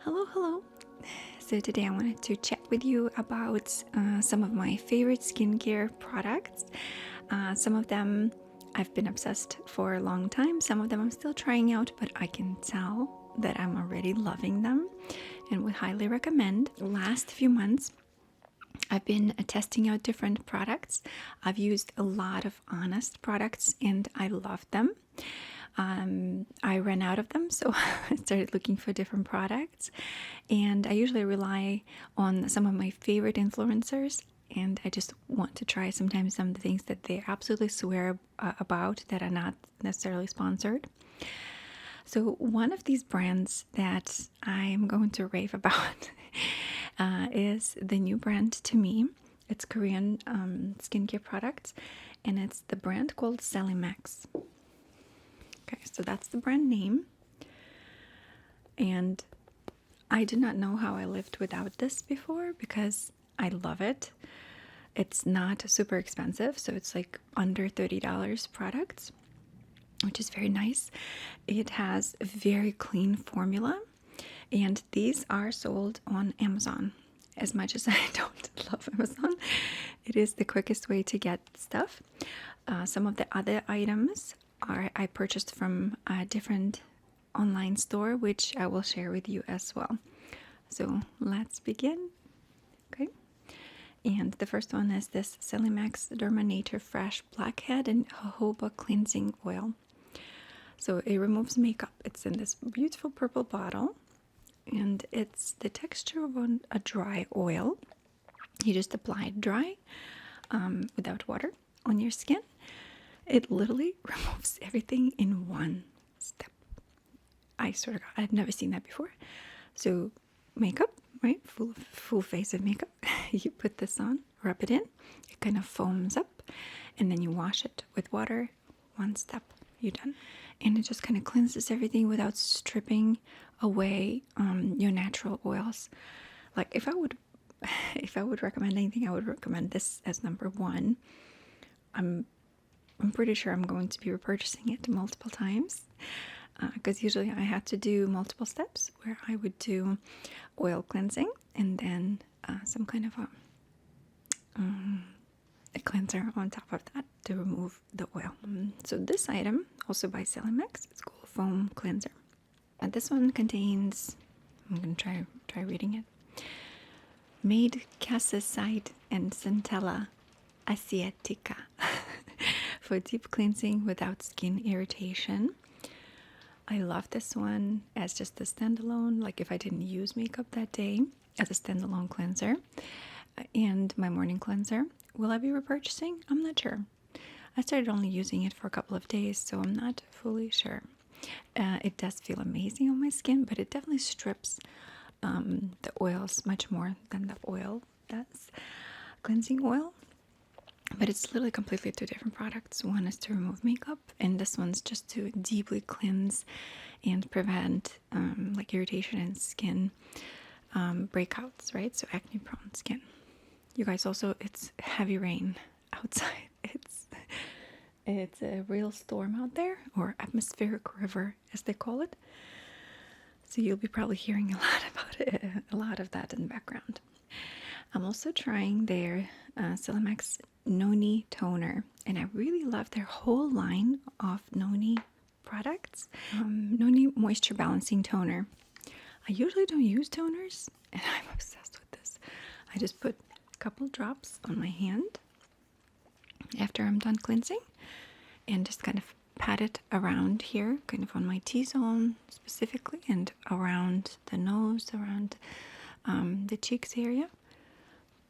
Hello, hello. So today I wanted to chat with you about some of my favorite skincare products. Some of them I've been obsessed for a long time. Some of them I'm still trying out, but I can tell that I'm already loving them and would highly recommend. The last few months I've been testing out different products. I've used a lot of Honest products and I love them. I ran out of them, so I started looking for different products. And I usually rely on some of my favorite influencers, and I just want to try sometimes some of the things that they absolutely swear about that are not necessarily sponsored. So, one of these brands that I'm going to rave about is the new brand to me. It's Korean skincare products, and it's the brand called Celimax. Okay, so that's the brand name. And I did not know how I lived without this before because I love it. It's not super expensive, so it's like under $30 products, which is very nice. It has a very clean formula, and these are sold on Amazon. As much as I don't love Amazon, it is the quickest way to get stuff. Some of the other items I purchased from a different online store, which I will share with you as well. So let's begin. Okay. And the first one is this Celimax Dermanator Fresh Blackhead and Jojoba Cleansing Oil. So it removes makeup. It's in this beautiful purple bottle, and it's the texture of a dry oil. You just apply it dry, without water, on your skin. It literally removes everything in one step. I sort of, I'd never seen that before. So makeup, right? Full face of makeup. You put this on, rub it in, it kind of foams up, and then you wash it with water. One step, you're done. And it just kind of cleanses everything without stripping away your natural oils. Like if I would recommend anything, I would recommend this as number one. I'm pretty sure I'm going to be repurchasing it multiple times because usually I had to do multiple steps where I would do oil cleansing and then some kind of a cleanser on top of that to remove the oil. So this item, also by Celimax, it's called Foam Cleanser. This one contains, I'm going to try reading it, Made Casicite and Centella Asiatica for deep cleansing without skin irritation. I love this one as just a standalone, like if I didn't use makeup that day, as a standalone cleanser and my morning cleanser. Will I be repurchasing? I'm not sure. I started only using it for a couple of days, so I'm not fully sure. It does feel amazing on my skin, but it definitely strips the oils much more than the oil does. Cleansing oil. But it's literally completely two different products. One is to remove makeup, and this one's just to deeply cleanse and prevent like irritation in skin breakouts, right? So acne-prone skin. You guys, also, it's heavy rain outside. It's a real storm out there, or atmospheric river, as they call it. So you'll be probably hearing a lot about it, a lot of that in the background. I'm also trying their Celimax Noni toner, and I really love their whole line of Noni products. Noni Moisture Balancing Toner. I usually don't use toners, and I'm obsessed with this. I just put a couple drops on my hand after I'm done cleansing, and just kind of pat it around here, kind of on my T-zone specifically, and around the nose, around the cheeks area.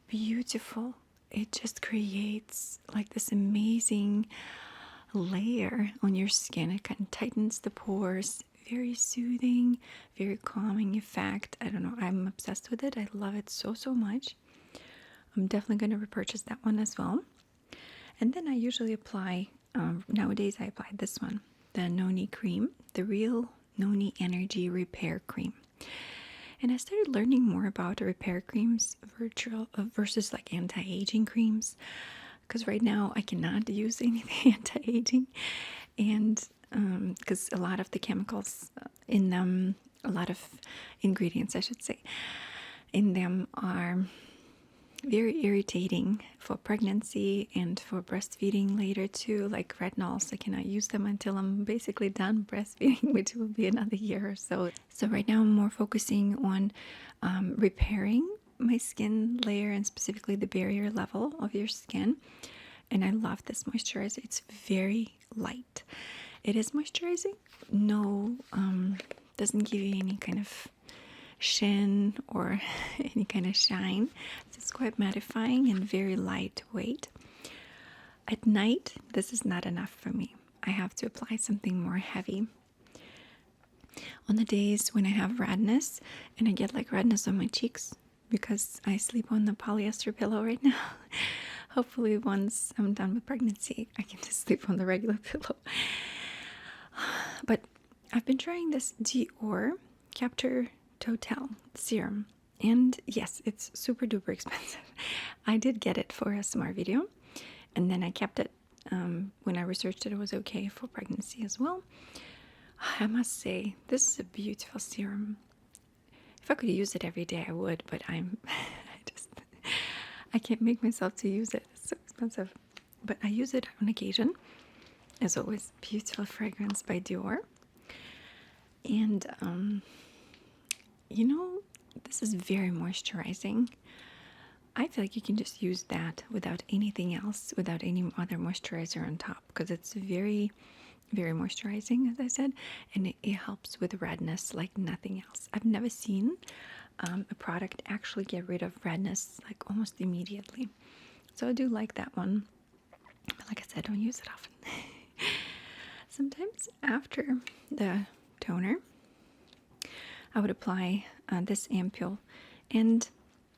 Beautiful. It just creates like this amazing layer on your skin. It kind of tightens the pores. Very soothing, very calming effect. I don't know, I'm obsessed with it. I love it so much. I'm definitely going to repurchase that one as well. And then I usually apply, nowadays I apply this one, the Noni cream, the Real Noni Energy Repair Cream. And I started learning more about repair creams versus like anti-aging creams, because right now I cannot use anything anti-aging, and because a lot of the chemicals in them a lot of ingredients, I should say, in them are very irritating for pregnancy and for breastfeeding later too, like retinols. I cannot use them until I'm basically done breastfeeding, which will be another year or so. So right now I'm more focusing on repairing my skin layer and specifically the barrier level of your skin. And I love this moisturizer. It's very light. It is moisturizing. No, doesn't give you any kind of sheen or any kind of shine. So it's quite mattifying and very lightweight. At night, this is not enough for me. I have to apply something more heavy. On the days when I have redness, and I get like redness on my cheeks because I sleep on the polyester pillow right now. Hopefully once I'm done with pregnancy, I can just sleep on the regular pillow. But I've been trying this Dior Capture Total serum, and yes, it's super duper expensive. I did get it for a smart video, and then I kept it. When I researched it, it was okay for pregnancy as well. I must say, this is a beautiful serum. If I could use it every day, I would, but I can't make myself to use it. It's so expensive. But I use it on occasion. As always, beautiful fragrance by Dior. And you know, this is very moisturizing. I feel like you can just use that without anything else, without any other moisturizer on top, because it's very, very moisturizing, as I said, and it helps with redness like nothing else. I've never seen a product actually get rid of redness like almost immediately. So I do like that one. But like I said, I don't use it often. Sometimes after the toner, I would apply this ampoule, and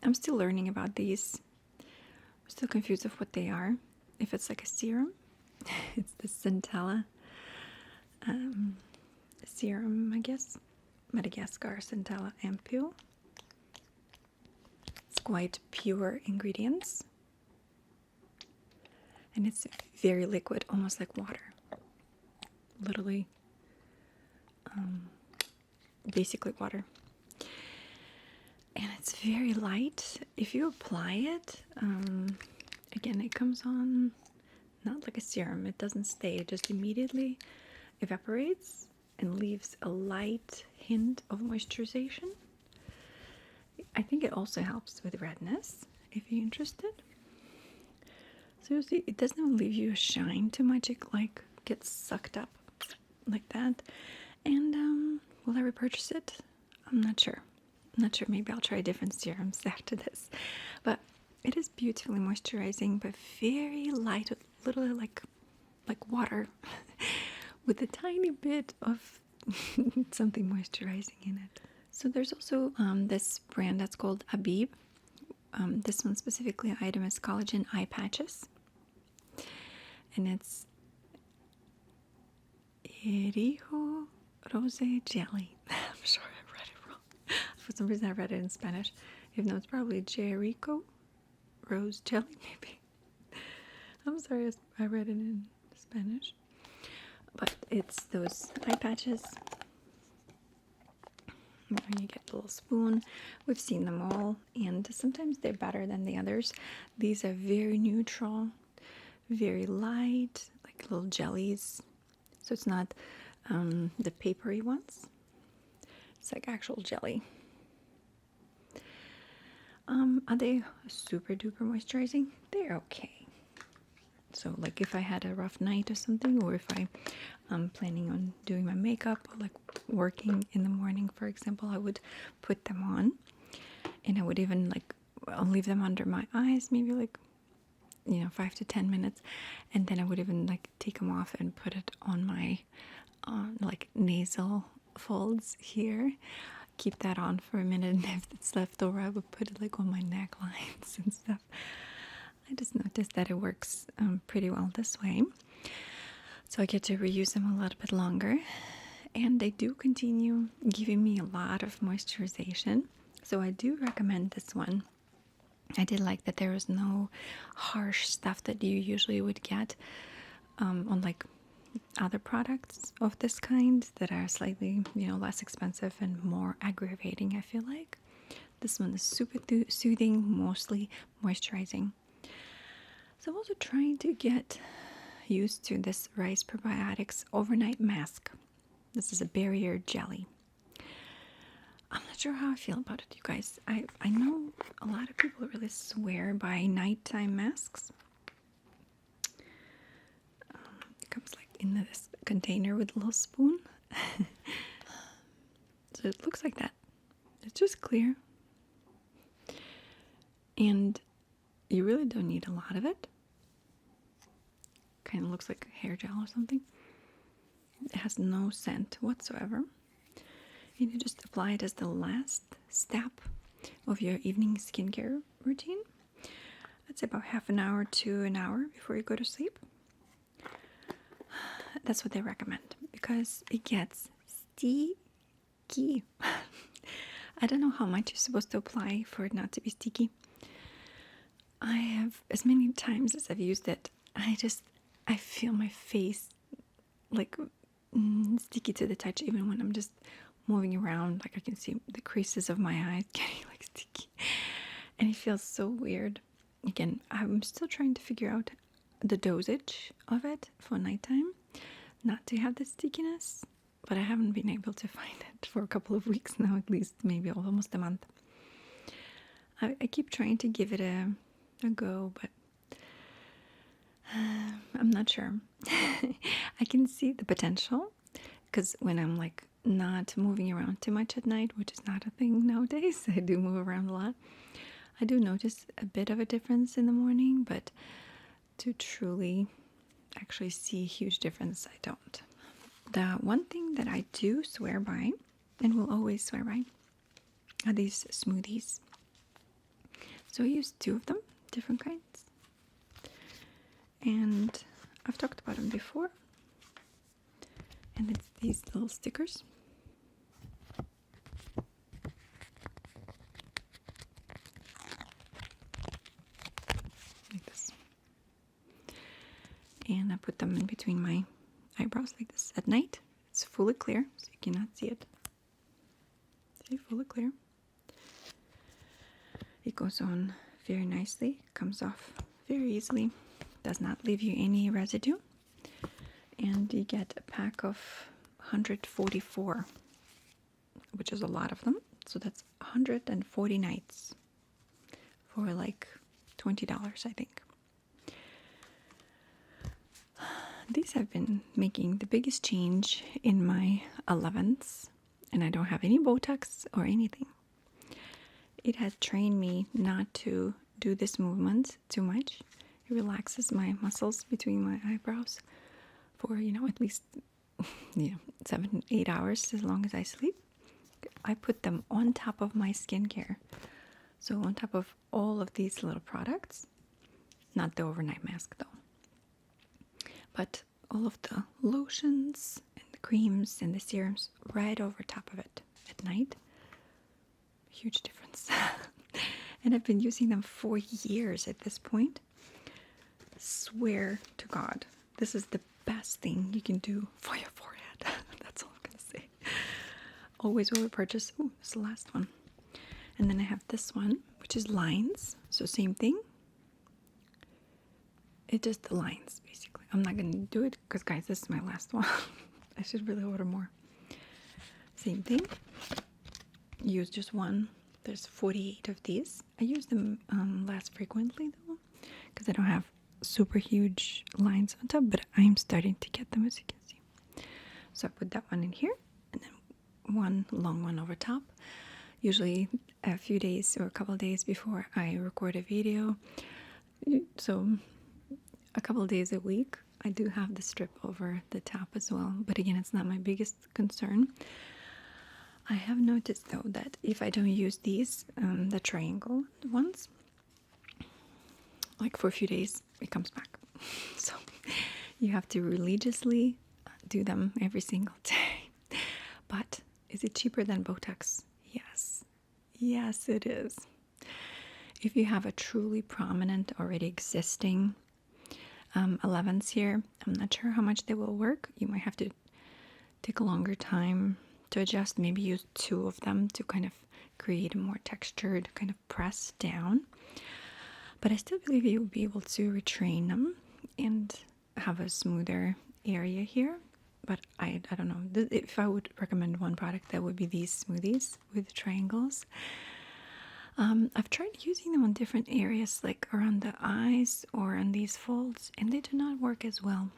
I'm still learning about these. I'm still confused of what they are. If it's like a serum, it's the Centella serum, I guess. Madagascar Centella ampoule. It's quite pure ingredients, and it's very liquid, almost like water. Literally, basically water. And it's very light. If you apply it, again, it comes on not like a serum. It doesn't stay. It just immediately evaporates and leaves a light hint of moisturization. I think it also helps with redness, if you're interested. So you see, it doesn't leave you a shine too much. It like gets sucked up like that. And will I repurchase it? I'm not sure. Maybe I'll try different serums after this. But it is beautifully moisturizing, but very light, with little like water, with a tiny bit of something moisturizing in it. So there's also this brand that's called Abib. This one specifically, item is collagen eye patches, and it's Erijo Rose Jelly. I'm sure I read it wrong. For some reason I read it in Spanish, even though it's probably Jericho Rose Jelly, maybe. I'm sorry I read it in Spanish. But it's those eye patches. You get a little spoon. We've seen them all, and sometimes they're better than the others. These are very neutral, very light, like little jellies. So it's not the papery ones. It's like actual jelly. Are they super duper moisturizing? They're okay. So like if I had a rough night or something, or if I'm planning on doing my makeup or like working in the morning, for example, I would put them on, and I would even I'll leave them under my eyes, maybe 5 to 10 minutes, and then I would even take them off and put it on my nasal folds here. Keep that on for a minute, and if it's left over, I would put it on my necklines and stuff. I just noticed that it works pretty well this way. So I get to reuse them a little bit longer. And they do continue giving me a lot of moisturization. So I do recommend this one. I did like that there was no harsh stuff that you usually would get on other products of this kind that are slightly, less expensive and more aggravating, I feel like. This one is super soothing, mostly moisturizing. So I'm also trying to get used to this Rice Probiotics Overnight Mask. This is a barrier jelly. I'm not sure how I feel about it, you guys. I know a lot of people really swear by nighttime masks. It comes like in this container with a little spoon. So it looks like that. It's just clear. And you really don't need a lot of it. Kind of looks like hair gel or something. It has no scent whatsoever. And you just apply it as the last step of your evening skincare routine. That's about half an hour to an hour before you go to sleep. That's what they recommend because it gets sticky. I don't know how much you're supposed to apply for it not to be sticky. I have, as many times as I've used it, I feel my face like sticky to the touch, even when I'm just moving around. Like I can see the creases of my eyes getting like sticky, and it feels so weird. Again, I'm still trying to figure out the dosage of it for nighttime, not to have the stickiness, but I haven't been able to find it for a couple of weeks now, at least, maybe almost a month. I keep trying to give it a go, but I'm not sure. I can see the potential because when I'm like not moving around too much at night, which is not a thing nowadays, I do move around a lot. I do notice a bit of a difference in the morning, but to truly actually see a huge difference, I don't. The one thing that I do swear by and will always swear by are these smoothies. So I use 2 of them, different kinds. And I've talked about them before. And it's these little stickers. Like this. And I put them in between my eyebrows like this at night. It's fully clear, so you cannot see it. See, fully clear. It goes on very nicely, comes off very easily, does not leave you any residue. And you get a pack of 144, which is a lot of them. So that's 140 nights for like $20, I think. These have been making the biggest change in my 11s, and I don't have any Botox or anything. It has trained me not to do this movement too much. It relaxes my muscles between my eyebrows for, at least 7-8 hours, as long as I sleep. I put them on top of my skincare. So on top of all of these little products, not the overnight mask though, but all of the lotions and the creams and the serums right over top of it at night. Huge difference. And I've been using them for years at this point. Swear to God, this is the best thing you can do for your forehead. That's all I'm gonna say. Always will purchase. Oh, this is the last one. And then I have this one, which is lines. So same thing. It just the lines, basically. I'm not gonna do it because, guys, this is my last one. I should really order more. Same thing. Use just one. There's 48 of these. I use them less frequently though, because I don't have super huge lines on top, but I'm starting to get them, as you can see. So I put that one in here, and then one long one over top. Usually a few days or a couple of days before I record a video. So a couple of days a week, I do have the strip over the top as well. But again, it's not my biggest concern. I have noticed though that if I don't use these, the triangle ones, like for a few days, it comes back. So you have to religiously do them every single day. But is it cheaper than Botox? Yes. Yes, it is. If you have a truly prominent, already existing 11s here. I'm not sure how much they will work. You might have to take a longer time to adjust. Maybe use 2 of them to kind of create a more textured kind of press down. But I still believe you'll be able to retrain them and have a smoother area here. But I don't know. If I would recommend one product, that would be these Smoothies with triangles. I've tried using them on different areas, like around the eyes or on these folds, and they do not work as well.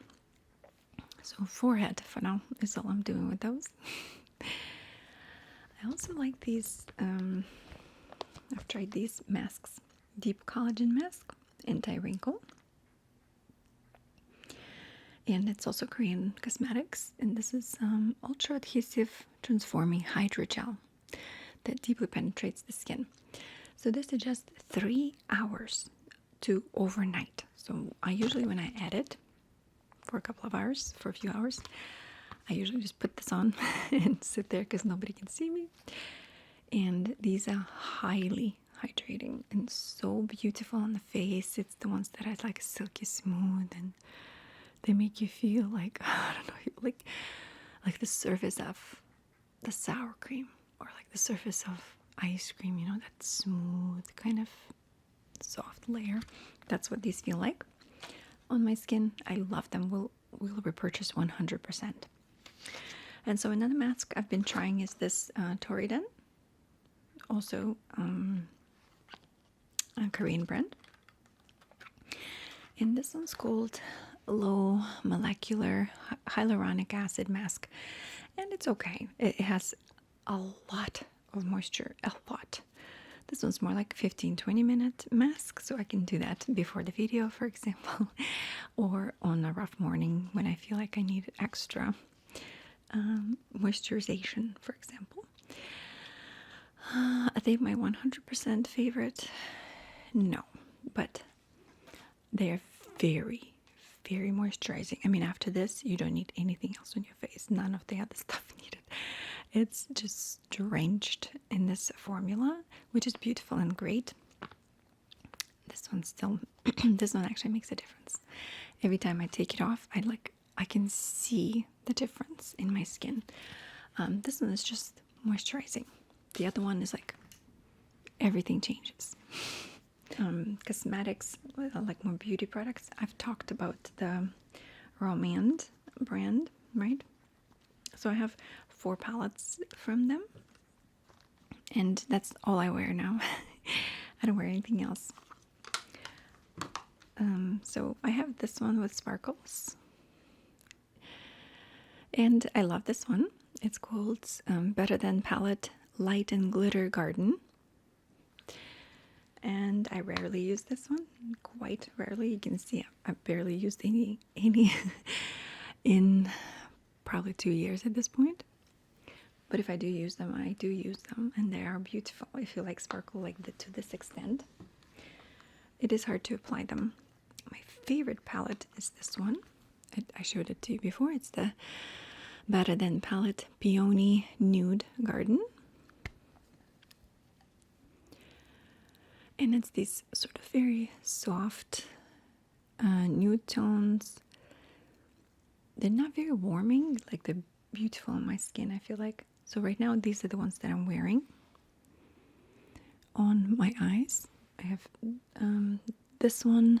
So forehead for now is all I'm doing with those. I also like these, I've tried these masks. Deep Collagen Mask, Anti-Wrinkle. And it's also Korean Cosmetics. And this is Ultra Adhesive Transforming Hydrogel that deeply penetrates the skin. So this is just 3 hours to overnight. So I usually, when I add it for a couple of hours, for a few hours, I usually just put this on and sit there because nobody can see me. And these are highly hydrating and so beautiful on the face. It's the ones that are like silky smooth, and they make you feel like, I don't know, like the surface of the sour cream, or like the surface of ice cream, you know, that smooth kind of soft layer. That's what these feel like on my skin. I love them. We'll repurchase 100%. And so another mask I've been trying is this Torriden, also a Korean brand. And this one's called Low Molecular Hyaluronic Acid Mask. And it's okay. It has a lot of moisture, a lot. This one's more like 15-20 minute mask, so I can do that before the video, for example, or on a rough morning when I feel like I need extra moisturization, for example. Are they my 100% favorite? No, but they're very, very moisturizing. I mean, after this, you don't need anything else on your face. None of the other stuff needed. It's just drenched in this formula, which is beautiful and great. This one still, this one actually makes a difference. Every time I take it off, I can see the difference in my skin. This one is just moisturizing. The other one is like everything changes. Cosmetics, like more beauty products. I've talked about the Romand brand, right? So I have 4 palettes from them, and that's all I wear now. I don't wear anything else. So I have this one with sparkles, and I love this one. It's called Better Than Palette Light and Glitter Garden. And I rarely use this one, quite rarely. You can see I've barely used any in probably 2 years at this point. But if I do use them, I do use them, and they are beautiful. If you like sparkle to this extent, it is hard to apply them. My favorite palette is this one. I showed it to you before. It's the Better Than Palette Peony Nude Garden. And it's these sort of very soft nude tones. They're not very warming, like they're beautiful on my skin, I feel like. So right now, these are the ones that I'm wearing on my eyes. I have this one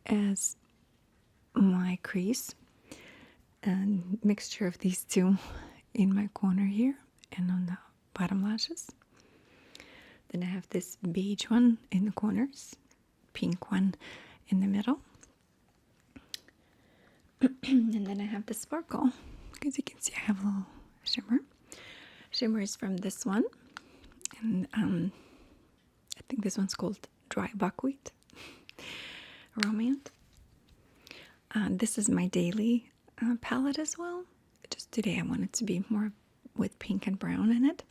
as my crease, and mixture of these two in my corner here and on the bottom lashes. Then I have this beige one in the corners, pink one in the middle. And then I have the sparkle. As you can see, I have a little shimmer. Shimmer is from this one. And I think this one's called Dry Buckwheat Romance. This is my daily palette as well. Just today I wanted to be more with pink and brown in it.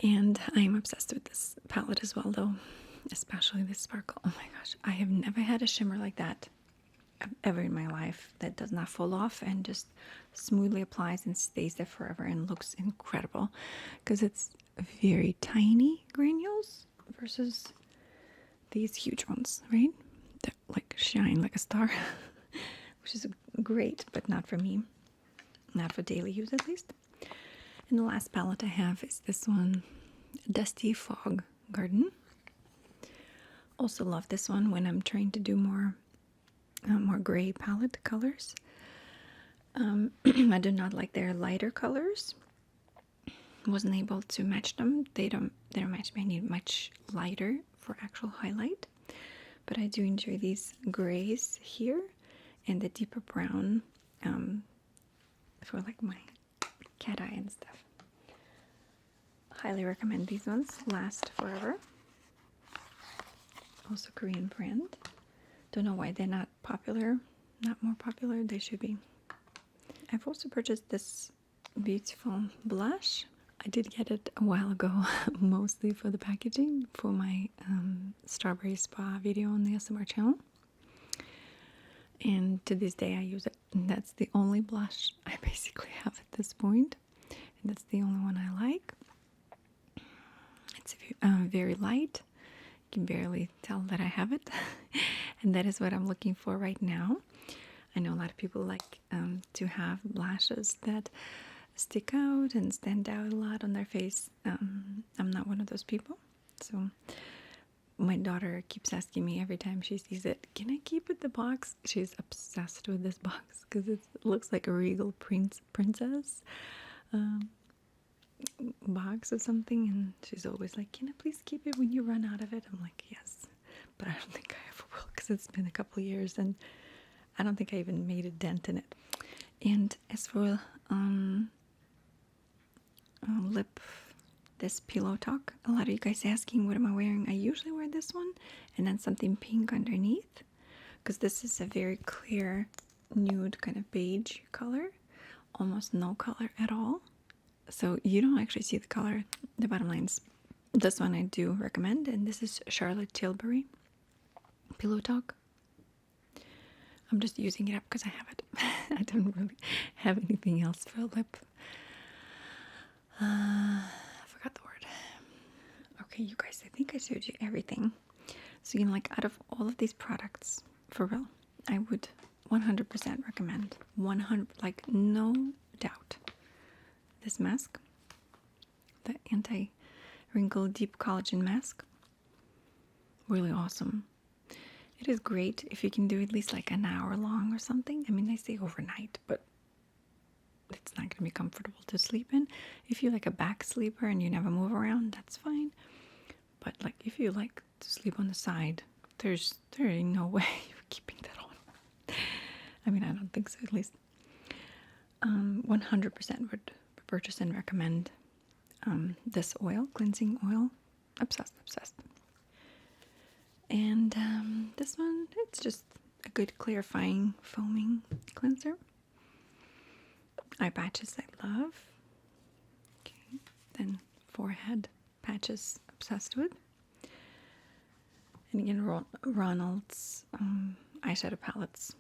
And I am obsessed with this palette as well, though, especially this sparkle. Oh my gosh, I have never had a shimmer like that ever in my life that does not fall off and just smoothly applies and stays there forever and looks incredible, because it's very tiny granules versus these huge ones, right? That like shine like a star, which is great, but not for me, not for daily use at least. And the last palette I have is this one, Dusty Fog Garden. Also love this one when I'm trying to do more gray palette colors. I do not like their lighter colors. Wasn't able to match them. They don't match me. I need much lighter for actual highlight. But I do enjoy these grays here and the deeper brown for like my cat eye and stuff. Highly recommend these ones. Last forever. Also Korean brand. Don't know why they're not popular. Not more popular. They should be. I've also purchased this beautiful blush. I did get it a while ago, mostly for the packaging for my strawberry spa video on the SMR channel. And to this day I use it. And that's the only blush I basically have at this point. And that's the only one I like. It's very light. You can barely tell that I have it. And that is what I'm looking for right now. I know a lot of people like to have blushes that stick out and stand out a lot on their face. I'm not one of those people. So my daughter keeps asking me every time she sees it, can I keep it the box? She's obsessed with this box because it looks like a regal princess box or something, and she's always like, can I please keep it when you run out of it? I'm like, yes, but I don't think I ever will because it's been a couple of years and I don't think I even made a dent in it. And as for lip, this Pillow Talk, a lot of you guys asking what am I wearing. I usually wear this one and then something pink underneath because this is a very clear nude kind of beige color, almost no color at all, so you don't actually see the color. The bottom lines, this one I do recommend, and this is Charlotte Tilbury Pillow Talk. I'm just using it up because I have it. I don't really have anything else for a lip. I forgot the word. Okay, you guys, I think I showed you everything. So, you know, like out of all of these products, for real, I would 100% recommend. 100, like no doubt. This mask, the anti-wrinkle deep collagen mask, really awesome. It is great if you can do at least like an hour long or something. I mean, I say overnight, but it's not going to be comfortable to sleep in. If you're like a back sleeper and you never move around, that's fine. But like if you like to sleep on the side, there ain't no way you're keeping that on. I mean, I don't think so, at least. 100% would purchase and recommend this oil, cleansing oil. Obsessed. And this one, it's just a good clarifying foaming cleanser. Eye patches I love. Okay, then forehead patches, obsessed with. And again, Ronald's eyeshadow palettes,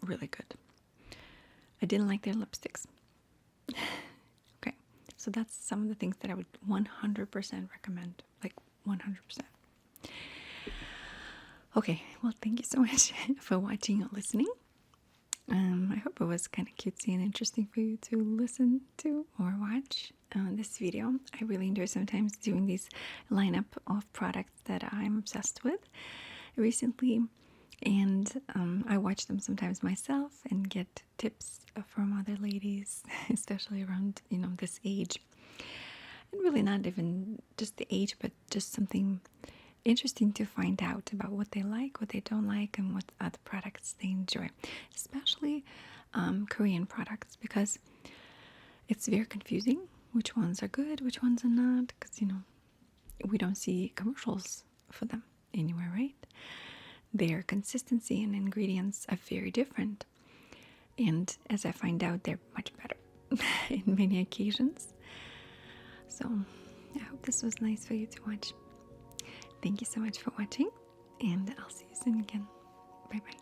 really good. I didn't like their lipsticks. Okay, so that's some of the things that I would 100% recommend, like 100%. Okay, well, thank you so much for watching or listening. I hope it was kind of cutesy and interesting for you to listen to or watch this video. I really enjoy sometimes doing these lineup of products that I'm obsessed with recently, and I watch them sometimes myself and get tips from other ladies, especially around, you know, this age. And really not even just the age, but just something interesting to find out about what they like, what they don't like, and what other products they enjoy, especially Korean products, because it's very confusing which ones are good, which ones are not, because, you know, we don't see commercials for them anywhere, right? Their consistency and ingredients are very different, and as I find out, they're much better in many occasions. So I hope this was nice for you to watch. Thank you so much for watching, and I'll see you soon again. Bye-bye.